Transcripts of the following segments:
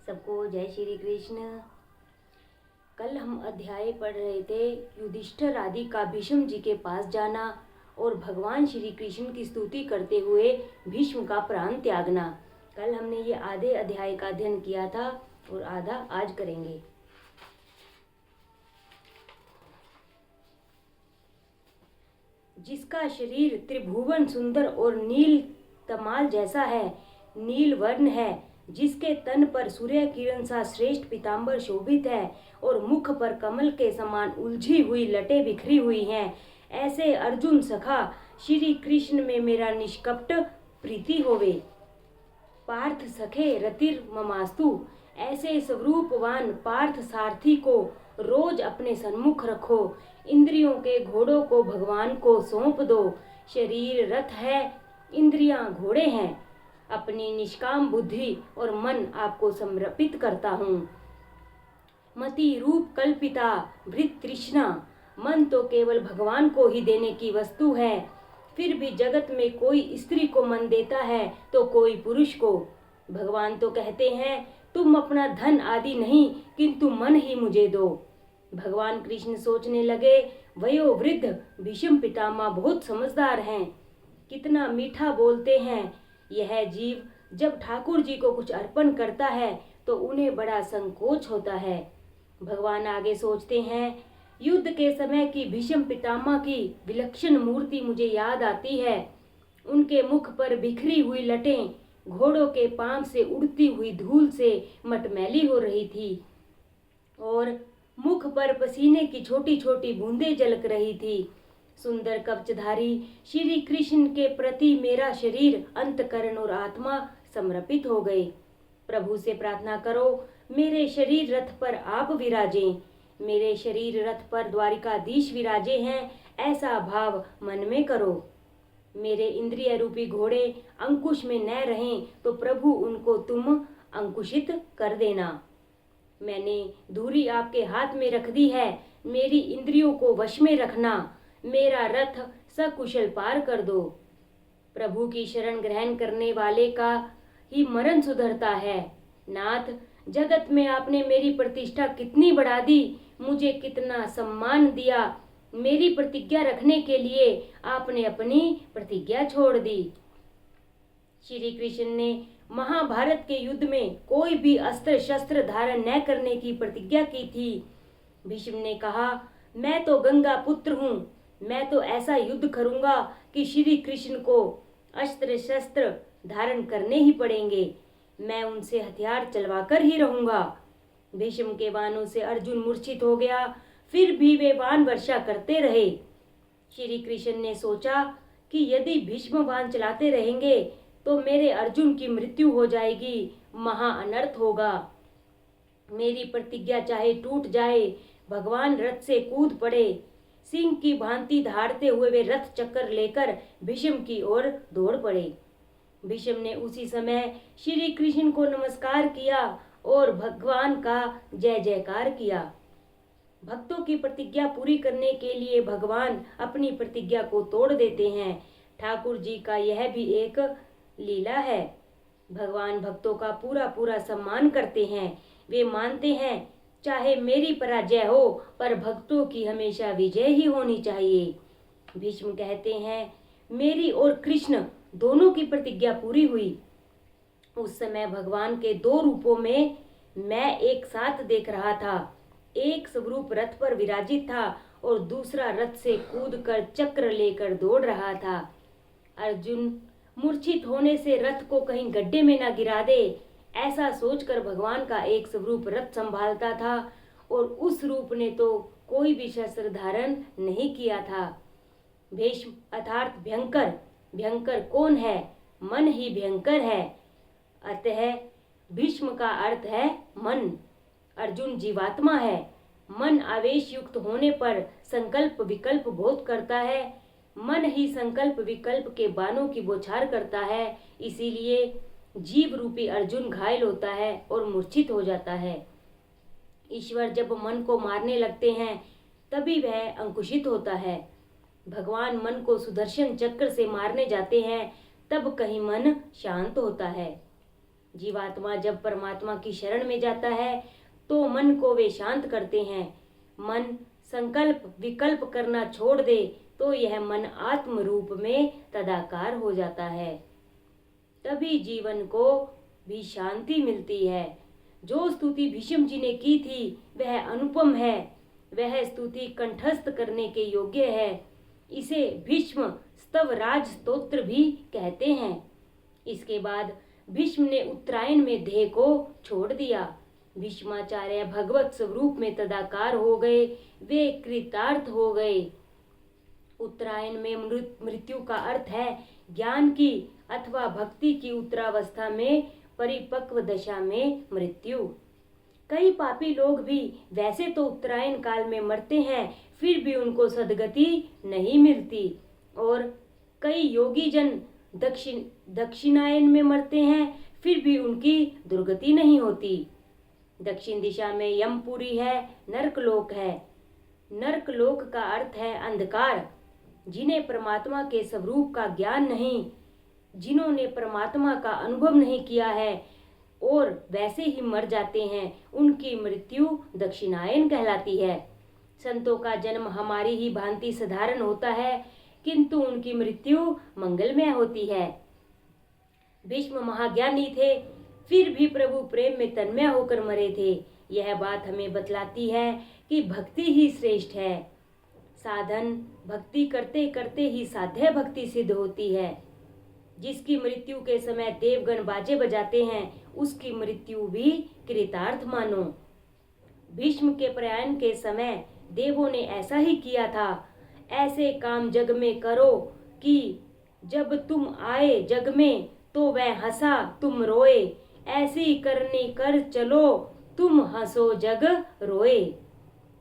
सबको जय श्री कृष्ण। कल हम अध्याय पढ़ रहे थे युधिष्ठिर आदि का भीष्म जी के पास जाना और भगवान श्री कृष्ण की स्तुति करते हुए भीष्म का प्राण त्यागना। कल हमने ये आधे अध्याय का अध्ययन किया था और आधा आज करेंगे। जिसका शरीर त्रिभुवन सुंदर और नील तमाल जैसा है, नील वर्ण है, जिसके तन पर सूर्य किरण सा श्रेष्ठ पीतांबर शोभित है और मुख पर कमल के समान उलझी हुई लटें बिखरी हुई हैं, ऐसे अर्जुन सखा श्री कृष्ण में मेरा निष्कपट प्रीति होवे। पार्थ सखे रतिर ममास्तु, ऐसे स्वरूपवान पार्थ सारथी को रोज अपने सन्मुख रखो। इंद्रियों के घोड़ों को भगवान को सौंप दो। शरीर रथ है, इंद्रियां घोड़े हैं। अपनी निष्काम बुद्धि और मन आपको समर्पित करता हूँ। मति रूप कल्पिता वृत्त तृष्णा, मन तो केवल भगवान को ही देने की वस्तु है। फिर भी जगत में कोई स्त्री को मन देता है तो कोई पुरुष को। भगवान तो कहते हैं तुम अपना धन आदि नहीं किंतु मन ही मुझे दो। भगवान कृष्ण सोचने लगे, वयोवृद्ध भीष्म पितामह बहुत समझदार हैं, कितना मीठा बोलते हैं। यह जीव जब ठाकुर जी को कुछ अर्पण करता है तो उन्हें बड़ा संकोच होता है। भगवान आगे सोचते हैं, युद्ध के समय की भीष्म पितामह की विलक्षण मूर्ति मुझे याद आती है। उनके मुख पर बिखरी हुई लटें घोड़ों के पांव से उड़ती हुई धूल से मटमैली हो रही थी और मुख पर पसीने की छोटी छोटी बूंदें झलक रही थी। सुंदर कवचधारी श्री कृष्ण के प्रति मेरा शरीर, अंतकरण और आत्मा समर्पित हो गए। प्रभु से प्रार्थना करो, मेरे शरीर रथ पर आप विराजें। मेरे शरीर रथ पर द्वारिकाधीश विराजे हैं, ऐसा भाव मन में करो। मेरे इंद्रिय रूपी घोड़े अंकुश में न रहें तो प्रभु उनको तुम अंकुशित कर देना। मैंने धुरी आपके हाथ में रख दी है, मेरी इंद्रियों को वश में रखना। मेरा रथ सकुशल पार कर दो। प्रभु की शरण ग्रहण करने वाले का ही मरण सुधरता है। नाथ, जगत में आपने मेरी प्रतिष्ठा कितनी बढ़ा दी, मुझे कितना सम्मान दिया। मेरी प्रतिज्ञा रखने के लिए आपने अपनी प्रतिज्ञा छोड़ दी। श्री कृष्ण ने महाभारत के युद्ध में कोई भी अस्त्र शस्त्र धारण न करने की प्रतिज्ञा की थी। भीष्म ने कहा, मैं तो गंगा पुत्र हूँ, मैं तो ऐसा युद्ध करूंगा कि श्री कृष्ण को अस्त्र शस्त्र धारण करने ही पड़ेंगे। मैं उनसे हथियार चलवाकर ही रहूंगा। भीष्म के बाणों से अर्जुन मूर्छित हो गया, फिर भी वे बाण वर्षा करते रहे। श्री कृष्ण ने सोचा कि यदि भीष्म बाण चलाते रहेंगे तो मेरे अर्जुन की मृत्यु हो जाएगी, महा अनर्थ होगा। मेरी प्रतिज्ञा चाहे टूट जाए, भगवान रथ से कूद पड़े। सिंह की भांति धारते हुए वे रथ चक्कर लेकर भीष्म की ओर दौड़ पड़े। भीष्म ने उसी समय श्री कृष्ण को नमस्कार किया और भगवान का जय जयकार किया। भक्तों की प्रतिज्ञा पूरी करने के लिए भगवान अपनी प्रतिज्ञा को तोड़ देते हैं। ठाकुर जी का यह भी एक लीला है। भगवान भक्तों का पूरा पूरा सम्मान करते हैं। वे मानते हैं चाहे मेरी पराजय हो पर भक्तों की हमेशा विजय ही होनी चाहिए। भीष्म कहते हैं, मेरी और कृष्ण दोनों की प्रतिज्ञा पूरी हुई। उस समय भगवान के दो रूपों में मैं एक साथ देख रहा था। एक स्वरूप रथ पर विराजित था और दूसरा रथ से कूदकर चक्र लेकर दौड़ रहा था। अर्जुन मूर्छित होने से रथ को कहीं गड्ढे में न गिरा दे, ऐसा सोचकर भगवान का एक स्वरूप रथ संभालता था और उस रूप ने तो कोई भी शस्त्र धारण नहीं किया था। भीष्म अर्थात भयंकर, भयंकर कौन है? मन ही भयंकर है। अतः भीष्म का अर्थ है मन। अर्जुन जीवात्मा है। मन आवेश युक्त होने पर संकल्प विकल्प बहुत करता है। मन ही संकल्प विकल्प के बाणों की बौछार करता है। इसीलिए जीव रूपी अर्जुन घायल होता है और मूर्छित हो जाता है। ईश्वर जब मन को मारने लगते हैं तभी वह अंकुशित होता है। भगवान मन को सुदर्शन चक्र से मारने जाते हैं तब कहीं मन शांत होता है। जीवात्मा जब परमात्मा की शरण में जाता है तो मन को वे शांत करते हैं। मन संकल्प विकल्प करना छोड़ दे तो यह मन आत्म रूप में तदाकार हो जाता है। तभी जीवन को भी शांति मिलती है। जो स्तुति भीष्म जी ने की थी वह अनुपम है, वह स्तुति कंठस्थ करने के योग्य है। इसे भीष्म स्तवराज स्तोत्र भी कहते हैं। इसके बाद भीष्म ने उत्तरायण में देह को छोड़ दिया। भीष्माचार्य भगवत स्वरूप में तदाकार हो गए, वे कृतार्थ हो गए। उत्तरायण में मृत्यु का अर्थ है ज्ञान की अथवा भक्ति की उत्तरावस्था में परिपक्व दशा में मृत्यु। कई पापी लोग भी वैसे तो उत्तरायण काल में मरते हैं, फिर भी उनको सद्गति नहीं मिलती, और कई योगी जन दक्षिणायन में मरते हैं, फिर भी उनकी दुर्गति नहीं होती। दक्षिण दिशा में यमपुरी है, नरकलोक है। नरकलोक का अर्थ है अंधकार। जिन्हें परमात्मा के स्वरूप का ज्ञान नहीं, जिन्होंने परमात्मा का अनुभव नहीं किया है और वैसे ही मर जाते हैं, उनकी मृत्यु दक्षिणायन कहलाती है। संतों का जन्म हमारी ही भांति साधारण होता है, किंतु उनकी मृत्यु मंगलमय होती है। भीष्म महाज्ञानी थे, फिर भी प्रभु प्रेम में तन्मय होकर मरे थे। यह बात हमें बतलाती है कि भक्ति ही श्रेष्ठ है। साधन भक्ति करते करते ही साध्य भक्ति सिद्ध होती है। जिसकी मृत्यु के समय देवगण बाजे बजाते हैं, उसकी मृत्यु भी कृतार्थ मानो। भीष्म के प्रयाण के समय देवों ने ऐसा ही किया था। ऐसे काम जग में करो कि जब तुम आए जग में तो वह हंसा तुम रोए, ऐसी करनी कर चलो तुम हंसो जग रोए।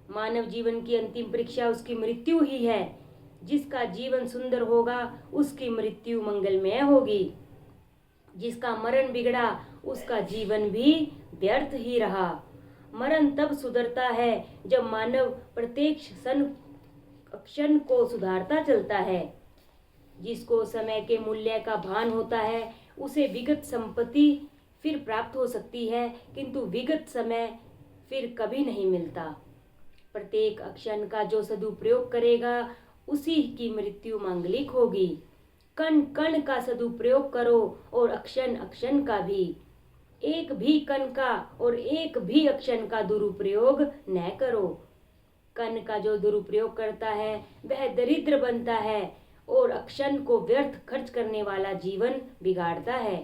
मानव जीवन की अंतिम परीक्षा उसकी मृत्यु ही है। जिसका जीवन सुंदर होगा उसकी मृत्यु मंगलमय होगी। जिसका मरण बिगड़ा उसका जीवन भी व्यर्थ ही रहा। मरण तब सुधरता है जब मानव प्रत्येक क्षण को सुधारता चलता है। जिसको समय के मूल्य का भान होता है उसे विगत संपत्ति फिर प्राप्त हो सकती है, किंतु विगत समय फिर कभी नहीं मिलता। प्रत्येक क्षण का जो सदुपयोग करेगा उसी की मृत्यु मांगलिक होगी। कण कण का सदुपयोग करो और अक्षण अक्षण का भी। एक भी कण का और एक भी अक्षण का दुरुपयोग न करो। कण का जो दुरुपयोग करता है वह दरिद्र बनता है और अक्षण को व्यर्थ खर्च करने वाला जीवन बिगाड़ता है।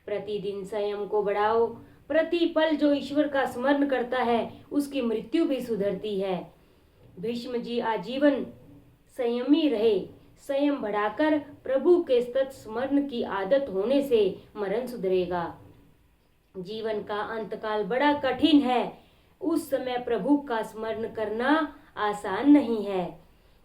प्रतिदिन संयम को बढ़ाओ। प्रति पल जो ईश्वर का स्मरण करता है उसकी मृत्यु भी सुधरती है। भीष्म जी आजीवन संयमी रहे। संयम बढ़ाकर प्रभु के सतत स्मरण की आदत होने से मरण सुधरेगा। जीवन का अंतकाल बड़ा कठिन है। उस समय प्रभु का स्मरण करना आसान नहीं है।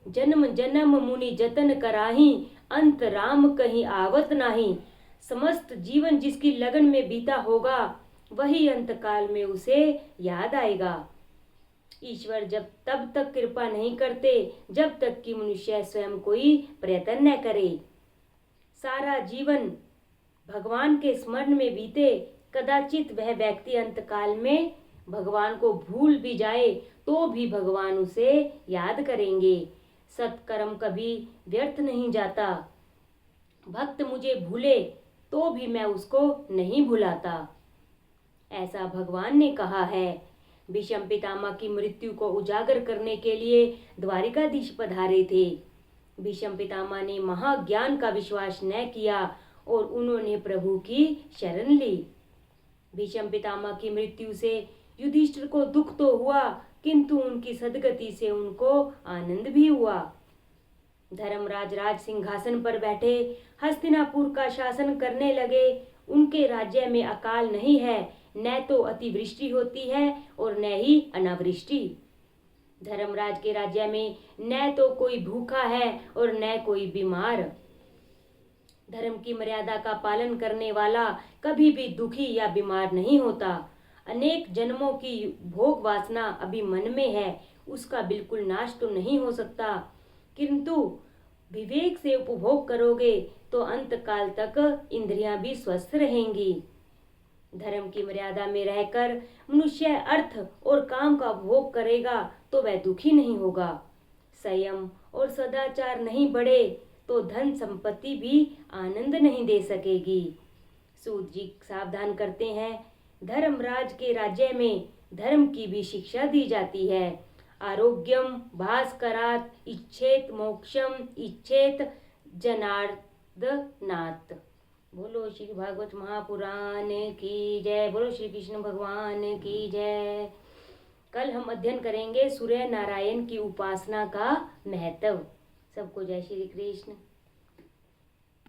जन्म जन्म मुनि जतन कराही, अंत राम कहीं आवत नाही। समस्त जीवन जिसकी लगन में बीता होगा वही अंतकाल में उसे याद आएगा। ईश्वर जब तब तक कृपा नहीं करते जब तक कि मनुष्य स्वयं कोई प्रयत्न न करे। सारा जीवन भगवान के स्मरण में बीते, कदाचित वह व्यक्ति अंतकाल में भगवान को भूल भी जाए तो भी भगवान उसे याद करेंगे। सत्कर्म कभी व्यर्थ नहीं जाता। भक्त मुझे भूले तो भी मैं उसको नहीं भुलाता, ऐसा भगवान ने कहा है। भीष्म पितामह की मृत्यु को उजागर करने के लिए द्वारिकाधीश पधारे थे। भीष्म पितामह ने महाज्ञान का विश्वास न किया और उन्होंने प्रभु की शरण ली। भीष्म पितामह की मृत्यु से युधिष्ठिर को दुख तो हुआ, किंतु उनकी सद्गति से उनको आनंद भी हुआ। धर्मराज राज सिंहासन पर बैठे हस्तिनापुर का शासन करने लगे। उनके राज्य में अकाल नहीं है, न तो अतिवृष्टि होती है और न ही अनावृष्टि। धर्मराज के राज्य में न तो कोई भूखा है और न कोई बीमार। धर्म की मर्यादा का पालन करने वाला कभी भी दुखी या बीमार नहीं होता। अनेक जन्मों की भोग वासना अभी मन में है, उसका बिल्कुल नाश तो नहीं हो सकता, किंतु विवेक से उपभोग करोगे तो अंतकाल तक इंद्रियां भी स्वस्थ रहेंगी। धर्म की मर्यादा में रहकर मनुष्य अर्थ और काम का भोग करेगा तो वह दुखी नहीं होगा। संयम और सदाचार नहीं बढ़े तो धन संपत्ति भी आनंद नहीं दे सकेगी। सूत जी सावधान करते हैं, धर्मराज के राज्य में धर्म की भी शिक्षा दी जाती है। आरोग्यम भास्करात इच्छेत मोक्षम इच्छेत जनार्दनात्। बोलो श्री भागवत महापुराण की जय। बोलो श्री कृष्ण भगवान की जय। कल हम अध्ययन करेंगे सूर्य नारायण की उपासना का महत्व। सबको जय श्री कृष्ण।